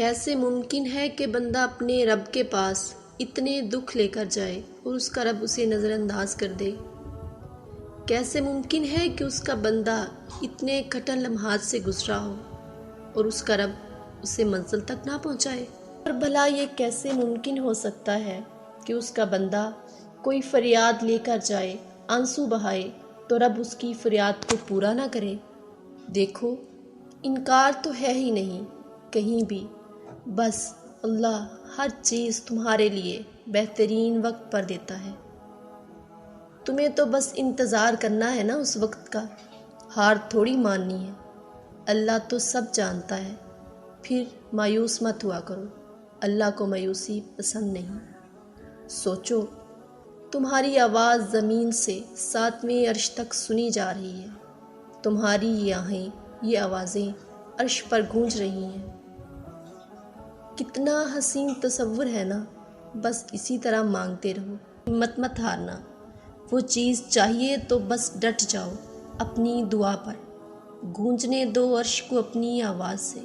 کیسے ممکن ہے کہ بندہ اپنے رب کے پاس اتنے دکھ لے کر جائے اور اس کا رب اسے نظر انداز کر دے؟ کیسے ممکن ہے کہ اس کا بندہ اتنے کٹن لمحات سے گزرا ہو اور اس کا رب اسے منزل تک نہ پہنچائے؟ اور بھلا یہ کیسے ممکن ہو سکتا ہے کہ اس کا بندہ کوئی فریاد لے کر جائے، آنسو بہائے، تو رب اس کی فریاد کو پورا نہ کرے؟ دیکھو، انکار تو ہے ہی نہیں کہیں بھی، بس اللہ ہر چیز تمہارے لیے بہترین وقت پر دیتا ہے۔ تمہیں تو بس انتظار کرنا ہے نا اس وقت کا، ہار تھوڑی ماننی ہے۔ اللہ تو سب جانتا ہے۔ پھر مایوس مت ہوا کرو، اللہ کو مایوسی پسند نہیں۔ سوچو، تمہاری آواز زمین سے 7ویں عرش تک سنی جا رہی ہے، تمہاری یہ آہیں، یہ آوازیں عرش پر گونج رہی ہیں۔ کتنا حسین تصور ہے نا، بس اسی طرح مانگتے رہو، ہمت مت ہارنا۔ وہ چیز چاہیے تو بس ڈٹ جاؤ اپنی دعا پر، گونجنے دو عرش کو اپنی آواز سے۔